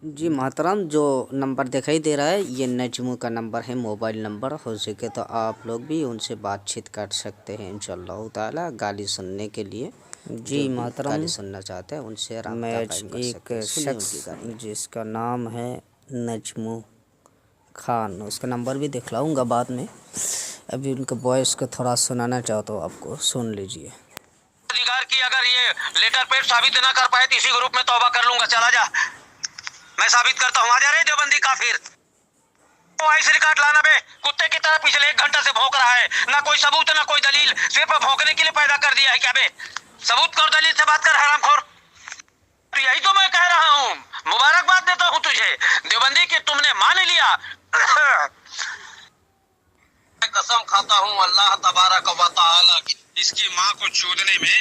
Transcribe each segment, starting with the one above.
जी मोहतरम, जो नंबर दिखाई दे रहा है ये नजमू का नंबर है, मोबाइल नंबर। हो सके तो आप लोग भी उनसे बातचीत कर सकते हैं इंशाअल्लाह ताला गाली सुनने के लिए। जी मोहतरम, गाली सुनना चाहते हैं उनसे राब्ता कायम कर सकते हैं। एक शख्स जिसका नाम है नजमू खान, उसका नंबर भी दिखलाऊंगा बाद में। अभी उनका वॉइस को थोड़ा सुनाना चाहता हूँ आपको, सुन लीजिए। अधिकार की अगर ये लेटर पेड साबित ना कर पाए तो इसी ग्रुप में तौबा कर लूंगा। चला जा, मैं साबित करता हूँ। आ जा रहे देवबंदी काफिर। वॉइस रिकॉर्ड लाना बे, कुत्ते की तरह पिछले 1 घंटे से भौंक रहा है। ना कोई सबूत ना कोई दलील, सिर्फ भौंकने के लिए पैदा कर दिया है क्या बे? सबूत कर, दलील से बात कर हरामखोर। तो यही तो मैं कह रहा हूँ, मुबारकबाद देता हूँ तुझे देवबंदी कि तुमने मान लिया। मैं कसम खाता हूँ अल्लाह तबारक व तआला की, इसकी माँ को चूदने में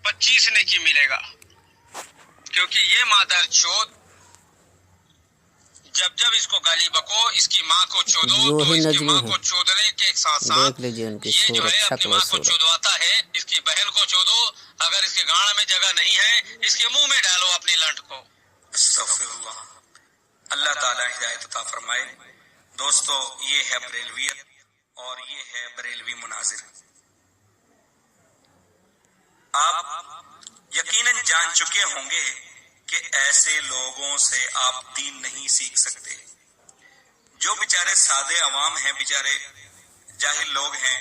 25 नेकी मिलेगा, क्योंकि ये मादर चोद जब जब इसको गाली बको, इसकी माँ को चोदो, तो इसकी माँ को चोदने के साथ साथ ये जो है अपनी माँ को चोदवाता है। इसकी बहन को चोदो, अगर इसके गाड़ में जगह नहीं है इसके मुंह में डालो अपनी लंठ को। अस्तगफिरुल्लाह। अल्लाह ताला हिदायत अता फरमाए। दोस्तों, ये है बरेलवियत और ये है बरेलवी मुनाजिर। आप यकीनन जान चुके होंगे कि ऐसे लोगों से आप दीन नहीं सीख सकते। जो बेचारे सादे अवाम हैं, बेचारे जाहिल लोग हैं,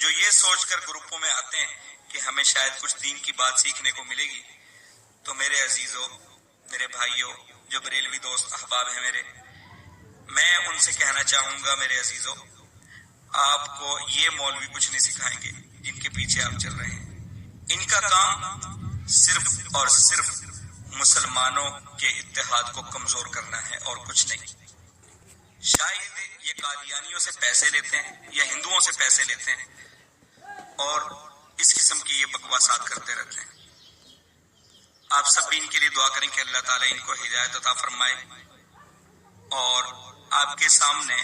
जो ये सोचकर ग्रुपों में आते हैं कि हमें शायद कुछ दीन की बात सीखने को मिलेगी। तो मेरे अजीजों, मेरे भाइयों, जो बरेलवी दोस्त अहबाब हैं मेरे, मैं उनसे कहना चाहूंगा मेरे अजीजों, आपको ये मौलवी कुछ नहीं सिखाएंगे जिनके पीछे आप चल रहे हैं। इनका काम सिर्फ और सिर्फ मुसलमानों के इत्तेहाद को कमजोर करना है और कुछ नहीं। शायद ये कादियानियों से पैसे लेते हैं या हिंदुओं से पैसे लेते हैं और इस किस्म की ये बकवासात करते रहते हैं। आप सब भी इनके लिए दुआ करें कि अल्लाह ताला इनको हिदायत अता फरमाए। और आपके सामने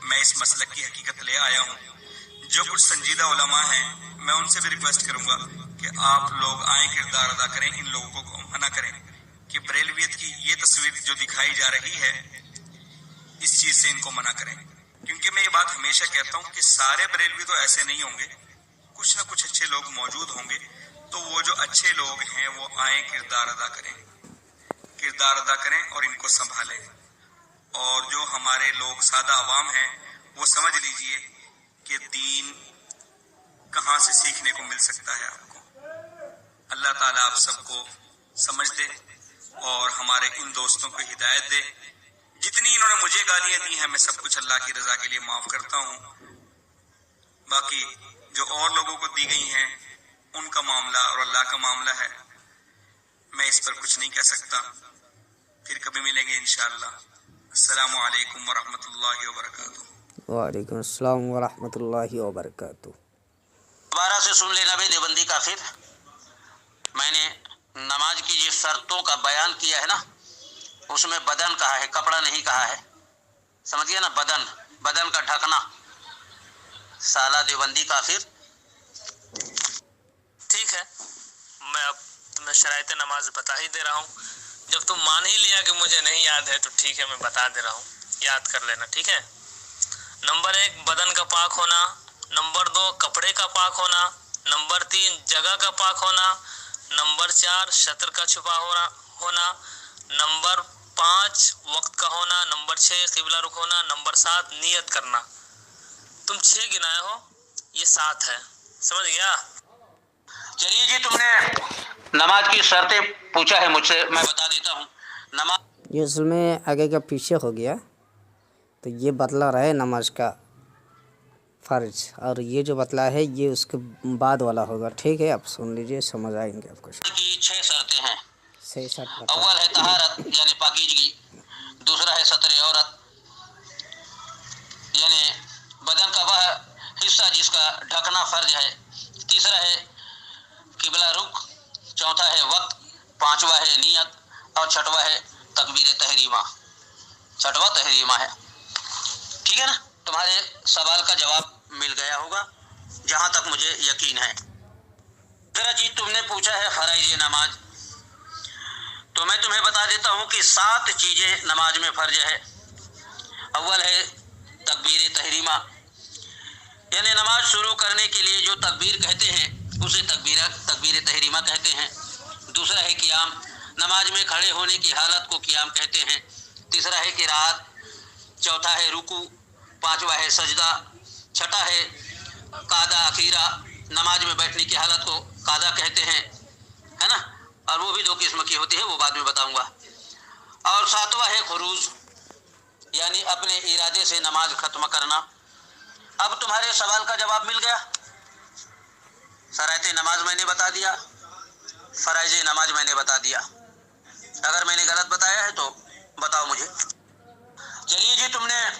मैं इस मसलक की हकीकत ले आया हूँ। जो कुछ संजीदा उलमा हैं, मैं उनसे भी रिक्वेस्ट करूंगा कि आप लोग आए, किरदार अदा करें, इन लोगों को मना करें कि बरेलवियत की ये तस्वीर जो दिखाई जा रही है, इस चीज से इनको मना करें। क्योंकि मैं ये बात हमेशा कहता हूँ कि सारे बरेलवी तो ऐसे नहीं होंगे, कुछ ना कुछ अच्छे लोग मौजूद होंगे। तो वो जो अच्छे लोग हैं वो आए, किरदार अदा करें, किरदार अदा करें और इनको संभालें। और जो हमारे लोग सादा अवाम हैं, वो समझ लीजिए कि दीन कहाँ से सीखने को मिल सकता है आपको। अल्लाह ताला आप सबको समझ दे और हमारे इन दोस्तों को हिदायत दे। जितनी इन्होंने मुझे गालियां दी हैं, मैं सब कुछ अल्लाह की रजा के लिए माफ करता हूँ। बाकी जो और लोगों को दी गई हैं, उनका मामला और अल्लाह का मामला है, मैं इस पर कुछ नहीं कह सकता। फिर कभी मिलेंगे इंशाअल्लाह। अस्सलामु अलैकुम वरहमतुल्लाहि वबरकातुहू। वालेकुम अस्सलाम वरहमतुल्लाहि वबरकातुहू। दोबारा से सुन लेना बे देवबंदी काफिर। मैंने नमाज की जिस शर्तों का बयान किया है ना, उसमें बदन कहा है, कपड़ा नहीं कहा है। समझ गया ना? बदन, बदन का ढकना। साला देवबंदी काफिर। ठीक है, मैं अब तुम्हें शराइत नमाज बता ही दे रहा हूँ। जब तुम मान ही लिया कि मुझे नहीं याद है, तो ठीक है, मैं बता दे रहा हूँ, याद कर लेना। ठीक है? नंबर 1 बदन का पाक होना, नंबर 2 कपड़े का पाक होना, नंबर 3 जगह का पाक होना, नंबर 4 शत्र का छुपा होना, नंबर 5 वक्त का होना, नंबर 6 किबला रुख होना, नंबर 7 नियत करना। तुम 6 गिनाए हो, ये 7 है। समझ गया? चलिए जी, तुमने नमाज की शर्तें पूछा है मुझसे, मैं बता देता हूँ। नमाज ये उसमें आगे का पीछे हो गया, तो ये बतला रहा है नमाज का फ़र्ज, और ये जो बतला है ये उसके बाद वाला होगा। ठीक है, आप सुन लीजिए, समझ आएंगे आपको। की 6 शर्तें हैं। सही शर्त अव्वल है तहारत यानी पाकीज़गी, दूसरा है सत्र औरत यानी बदन का वह हिस्सा जिसका ढकना फर्ज है, तीसरा है किबला रुख, चौथा है वक्त, पांचवा है नियत और छठवा है तकबीर तहरीमा। छठवा तहरीमा है। ठीक है ना? तुम्हारे सवाल का जवाब मिल गया होगा जहां तक मुझे यकीन है। जरा जी, तुमने पूछा है फराइज नमाज, तो मैं तुम्हें बता देता हूँ कि 7 चीज़ें नमाज में फर्ज है। अव्वल है तकबीर तहरीमा, यानी नमाज शुरू करने के लिए जो तकबीर कहते हैं उसे तकबीर तहरीमा कहते हैं। दूसरा है क़ियाम, नमाज में खड़े होने की हालत को क़ियाम कहते हैं। तीसरा है क़िराअत, चौथा है रुकू, पांचवा है सजदा, छठा है कादा अखीरा, नमाज में बैठने की हालत को कादा कहते हैं, है ना, और वो भी 2 किस्म की होती है, वो बाद में बताऊंगा। और सातवां है खुरूज, यानी अपने इरादे से नमाज खत्म करना। अब तुम्हारे सवाल का जवाब मिल गया। शराइते नमाज मैंने बता दिया, फराइज़े नमाज मैंने बता दिया। अगर मैंने गलत बताया है तो बताओ मुझे। चलिए जी, तुमने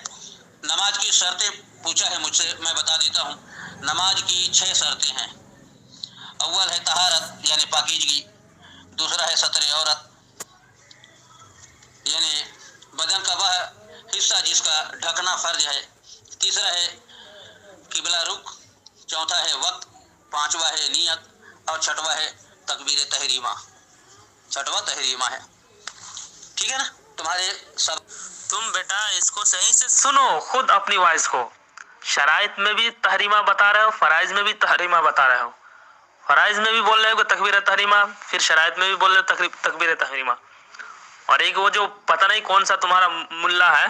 नमाज की शर्तें पूछा है मुझसे, मैं बता देता हूँ। नमाज की 6 शर्तें हैं। अव्वल है तहारत, यानी पाकीज़गी। दूसरा है सतर औरत, यानी बदन का वह हिस्सा जिसका ढकना फर्ज है। तीसरा है किबला रुख, चौथा है वक्त, पांचवा है नियत, और छठवा है तकबीर तहरीमा। छठवा तहरीमा है, ठीक है ना। तुम्हारे सब तुम बेटा इसको सही से सुनो, खुद अपनी वॉइस को। शराइत में भी तहरीमा बता रहे हो, फराइज में भी तहरीमा बता रहे हो। फराइज में भी बोल रहे हो तकबीर तहरीमा, फिर शराइत में भी बोल रहे हो तकबीर तहरीमा। और एक वो जो पता नहीं कौन सा तुम्हारा मुल्ला है,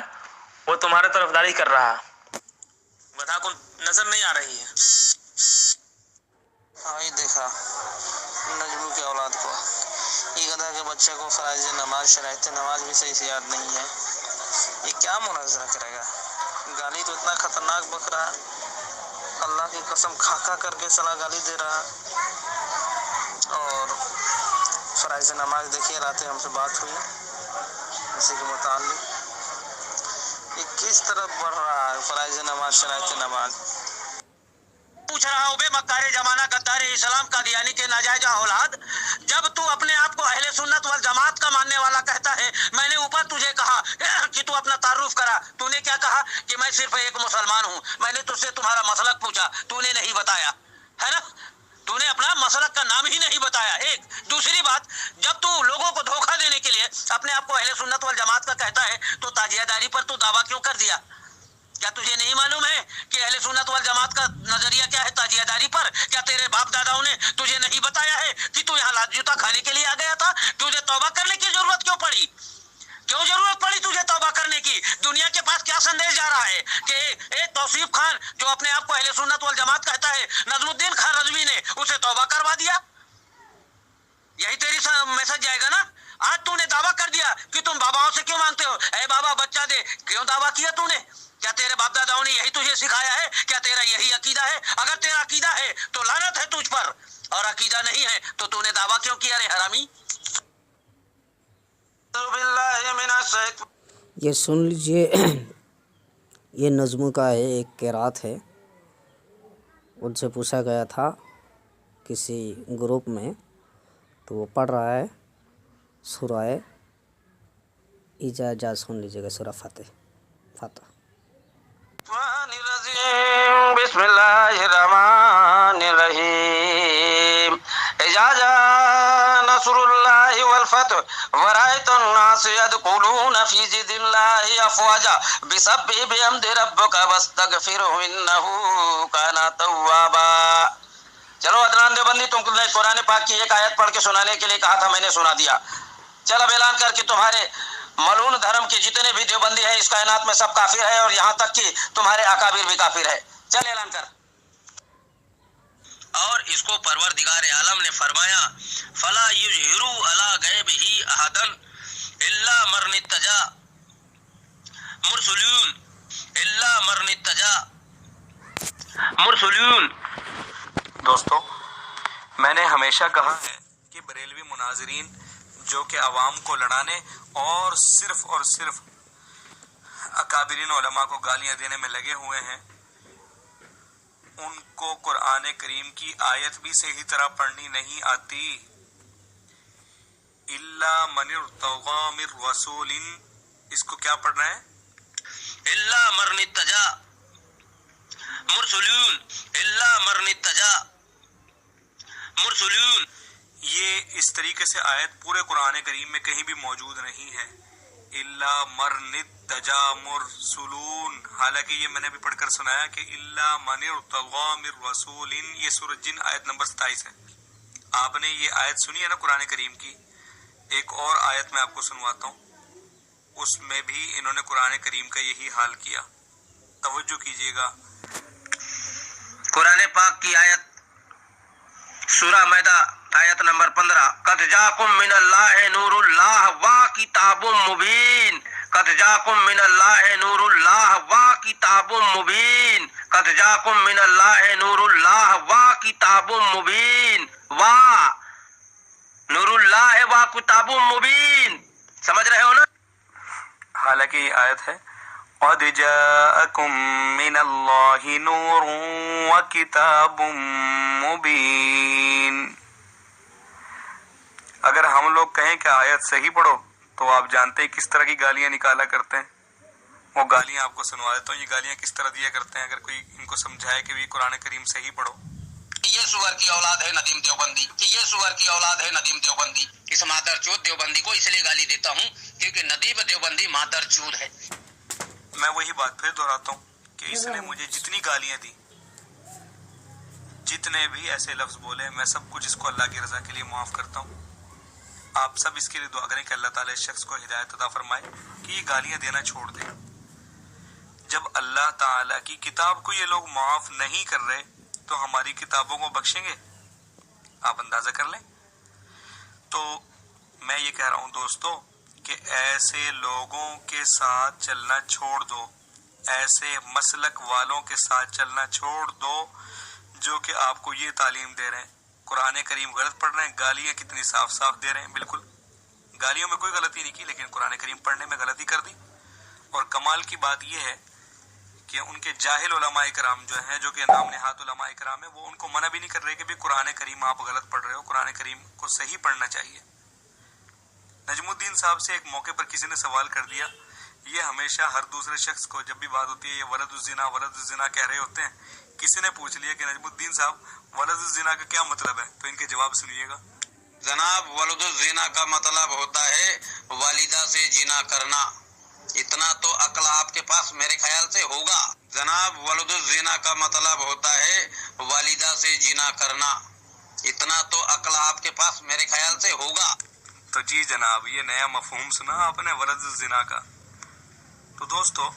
वो तुम्हारे तरफदारी कर रहा है। बता को नजर नहीं आ रही है? हाँ, ये देखा नजमू की औलाद को, ये गधा के बच्चे को फराइज नमाज शराइत नमाज भी सही से याद नहीं है। ये क्या मुनाजरा करेगा? गाली तो इतना खतरनाक बक रहा है, अल्लाह की कसम खा खा करके सला गाली दे रहा। और फराइज नमाज देखिए, रात हमसे बात हुई इसी के मुताल्लिक, ये किस तरफ बढ़ रहा है फराइज नमाज शराइत नमाज। पूछ रहा हूँ बे मक्कारे जमाना गद्दार इस्लाम का दियानी के नाजायज औलाद, जब तू अपने आप को अहले सुन्नत वल जमात का मानने वाला कहता है, मैंने ऊपर तुझे कहा कि तू अपना तारुफ करा, तूने क्या कहा कि मैं सिर्फ एक मुसलमान हूँ। मैंने तुझसे तुम्हारा मसलक पूछा, तूने नहीं बताया, है ना, तूने अपना मसलक का नाम ही नहीं बताया। एक दूसरी बात, जब तू लोगों को धोखा देने के लिए अपने आप को अहले सुन्नत वल जमात का कहता है, तो ताजियादारी पर तू दावा क्यों कर दिया? क्या तुझे नहीं मालूम है कि अहले सुन्नत वल जमात का नजरिया क्या है ताजियादारी पर? क्या तेरे बाप दादाओं ने तुझे नहीं बताया है कि तू यहाँ लात जूता खाने के लिए आ गया था? तुझे तौबा करने की जरूरत क्यों पड़ी? क्यों जरूरत पड़ी तुझे तौबा करने की? दुनिया के पास क्या संदेश जा रहा है कि एक तौसीफ खान जो अपने आप को अहले सुन्नत वल जमात कहता है, नजमुद्दीन खान रजवी ने उसे तौबा करवा दिया? यही तेरी मैसेज जाएगा ना। आज तूने दावा कर दिया कि तुम बाबाओं से क्यों मांगते हो, ए बाबा बच्चा दे, क्यों दावा किया तूने? क्या तेरे बाप दादाओं ने यही तुझे सिखाया है? क्या तेरा यही अकीदा है? अगर तेरा अकीदा है तो लानत है तुझ पर, और अकीदा नहीं है तो तूने दावा क्यों किया रे हरामी? ये सुन लीजिए, ये नज़्मों का है, एक किरात है। उनसे पूछा गया था किसी ग्रुप में, तो वो पढ़ रहा है सूरह इजाज़ा, सुन लीजिएगा, सूरह फतह। बिस्मिल्लाहिर्रहमानिर्रहीम। इजाज़ा नस्रुल्लाहि वल फतह वरायतुन नास यदखुलूना फी दिनिल्लाहि अफ़वाजा बिसब्बिहि बिहम्दि रब्बिका वस्तगफिरहु इन्नहु काना तव्वाबा। चलो अदनान देवबंदी, तुमने कुरान पाक की एक आयत पढ़ के सुनाने के लिए कहा था, मैंने सुना दिया। चल अब ऐलान करके तुम्हारे मलून धर्म के जितने भी देवबंदी हैं इस कायनात में सब काफिर है, और यहाँ तक कि तुम्हारे अकाबिर भी काफिर है। चल ऐलान कर। और इसको परवरदिगार आलम ने फरमाया, फला युज़हिरू अला गैबिही अहदन इल्ला मरनित्तजा मुरसलून इल्ला मरनित्तजा मुरसलून। दोस्तों, मैंने हमेशा कहा है कि बरेलवी मुनाज़रीन जो कि अवाम को लड़ाने और सिर्फ अकाबिरीन उलमा को गालियां देने में लगे हुए हैं, उनको कुरान करीम की आयत भी सही तरह पढ़नी नहीं आती। इल्ला मनिर्तगा मिर रसूलिन, इसको क्या पढ़ना है? इल्ला मरनित्तजा मुरसलून इल्ला मरनित्तजा मुरसलून। ये इस तरीके से आयत पूरे कुरान करीम में कहीं भी मौजूद नहीं है। इल्ला मरनित तजामुर सुलून, हालांकि ये मैंने भी पढ़कर सुनाया कि इल्ला मनिर तगामिर रसूलिन, ये सूरह जिन आयत नंबर 27 है। आपने ये आयत सुनी है ना कुरान करीम की। एक और आयत मैं आपको सुनवाता हूँ, उसमें भी इन्होंने कुरान करीम का यही हाल किया। तवज्जो कीजिएगा, कुरान पाक की आयत सूरह मैदा आयत नंबर 15, कद जाकुम मिनल्लाहि नूरुल्लाह व किताबुम मुबीन, कद जाकुम मिनल्लाहि नूरुल्लाह व किताबुम मुबीन, कद जाकुम मिनल्लाहि नूरुल्लाह व किताबुम मुबीन, व नूरुल्लाह व किताबुम मुबीन। समझ रहे हो ना? हालांकि ये आयत है क़द जाअकुम मिनल्लाहि नूरुन व किताबुम मुबीन। अगर हम लोग कहें कि आयत सही पढ़ो तो आप जानते हैं किस तरह की गालियां निकाला करते हैं। वो गालियां आपको सुनवा देता हूँ, ये गालियां किस तरह दिया करते हैं अगर कोई इनको समझाए कि भी कुरान करीम सही पढ़ो। ये सुअर की औलाद है नदीम देवबंदी, ये सुअर की औलाद है नदीम देवबंदी। इस मादरचोद देवबंदी को इसलिए गाली देता हूँ क्योंकि नदीम देवबंदी मादरचोद है। मैं वही बात फिर दोहराता हूँ कि इसने मुझे जितनी गालियां दी, जितने भी ऐसे लफ्ज बोले, मैं सब कुछ इसको अल्लाह की रजा के लिए माफ करता हूँ। आप सब इसके लिए दुआ करें कि अल्लाह ताला इस शख्स को हिदायत अता फरमाए कि ये गालियां देना छोड़ दे। जब अल्लाह ताला की किताब को ये लोग माफ नहीं कर रहे तो हमारी किताबों को बख्शेंगे? आप अंदाजा कर लें। तो मैं ये कह रहा हूँ दोस्तों कि ऐसे लोगों के साथ चलना छोड़ दो, ऐसे मसलक वालों के साथ चलना छोड़ दो जो कि आपको ये तालीम दे रहे हैं कुरान करीम गलत पढ़ रहे हैं। गालियां कितनी साफ साफ दे रहे हैं, बिल्कुल गालियों में कोई गलती नहीं की, लेकिन कुरान करीम पढ़ने में गलती कर दी। और कमाल की बात यह है कि उनके जाहिल उलमाए कराम जो हैं, जो कि नाम नेहात उलमाए कराम है, वो उनको मना भी नहीं कर रहे कि भी कुरान करीम आप गलत पढ़ रहे हो, कुरान करीम को सही पढ़ना चाहिए। नजमुद्दीन साहब से एक मौके पर किसी ने सवाल कर दिया, ये हमेशा हर दूसरे शख्स को जब भी बात होती है ये वलदुज़्ज़िना कह रहे होते हैं। किसी ने पूछ लिया कि नजमुद्दीन साहब वलदुज़्ज़िना का क्या मतलब है, तो इनके जवाब सुनिएगा। जनाब, वलदुज़्ज़िना का मतलब होता है वालिदा से जिना करना। इतना तो अक्ल आपके पास मेरे ख्याल से होगा। जनाब, वलदुज़्ज़िना का मतलब होता है वालिदा से जिना करना। इतना तो अक्ल आपके पास मेरे ख्याल से होगा। तो जी जनाब, ये नया मफहूम सुना आपने वलदुज़्ज़िना का। तो दोस्तों,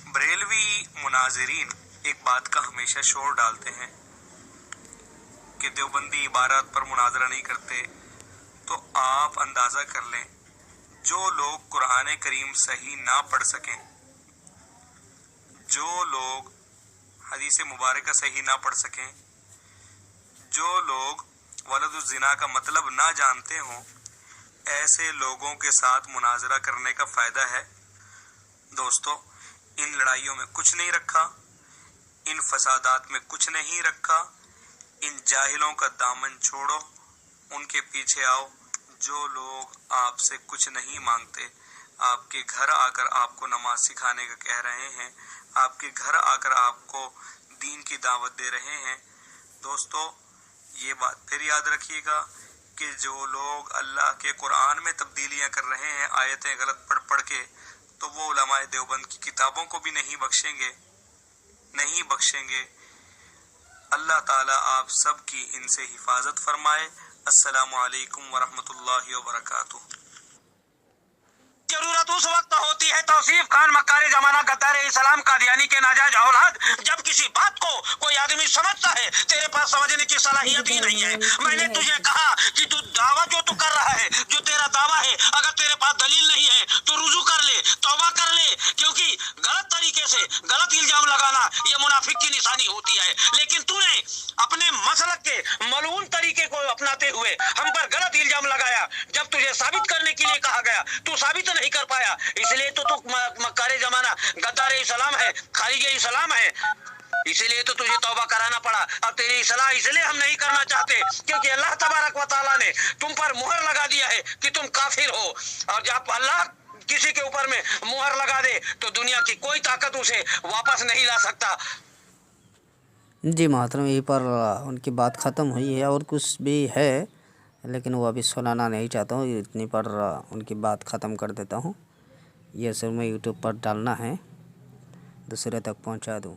बरेलवी मुनाजिरीन एक बात का हमेशा शोर डालते हैं कि देवबंदी इबारत पर मुनाजरा नहीं करते। तो आप अंदाजा कर लें, जो लोग कुरान करीम सही ना पढ़ सकें, जो लोग हदीस मुबारक सही ना पढ़ सकें, जो लोग वलदुज़्ज़िना का मतलब ना जानते हों, ऐसे लोगों के साथ मुनाजरा करने का फ़ायदा है। दोस्तों, इन लड़ाइयों में कुछ नहीं रखा, इन फसादात में कुछ नहीं रखा। इन जाहिलों का दामन छोड़ो, उनके पीछे आओ। जो लोग आपसे कुछ नहीं मांगते, आपके घर आकर आपको नमाज सिखाने का कह रहे हैं, आपके घर आकर आपको दीन की दावत दे रहे हैं, दोस्तों ये बात फिर याद रखिएगा कि जो लोग अल्लाह के कुरान में तब्दीलियां कर रहे हैं आयतें गलत पढ़ पढ़ के, तो वो उलमाए देवबंद की किताबों को भी नहीं बख्शेंगे। अल्लाह ताला आप सब की इनसे हिफाजत फरमाए। अस्सलामु अलैकुम वरहमतुल्लाहि वबरकातुहू। जरूरत उस वक्त होती है तौसीफ खान मक्कारी जमाना गद्दार इस्लाम कादियानी के नाजायज औलाद, जब किसी बात को कोई आदमी समझता है तेरे पास समझने की सलाहियत ही नहीं है। मैंने तुझे कहा कि तू दावा जो तू कर रहा है, जो तेरा दावा है, अगर तेरे पास दलील नहीं है तो रुजू कर ले, तौबा कर ले, क्योंकि गलत तरीके से गलत इल्जाम लगाना ये मुनाफिक की निशानी होती है। लेकिन तूने अपने मसलक के मलून तरीके को अपनाते हुए हम पर गलत इल्जाम लगाया। जब तुझे साबित करने के लिए कहा गया तू साबित नहीं कर पाया, इसलिए तो तू मक्कारी जमाना गद्दार इस्लाम है, खारिज इस्लाम है, इसीलिए तो तुझे तौबा कराना पड़ा। अब तेरी इस्लाह इसलिए हम नहीं करना चाहते क्योंकि अल्लाह तबारक व तआला ने तुम पर मुहर लगा दिया है कि तुम काफिर हो। और जब अल्लाह किसी के ऊपर में मुहर लगा दे तो दुनिया की कोई ताकत उसे वापस नहीं ला सकता। जी मोहतरम, यहीं पर उनकी बात ख़त्म हुई है, और कुछ भी है लेकिन वो अभी सुनाना नहीं चाहता हूँ, इतनी पर उनकी बात ख़त्म कर देता हूँ। ये सब मैं यूट्यूब पर डालना है, दूसरे तक पहुँचा दूँ।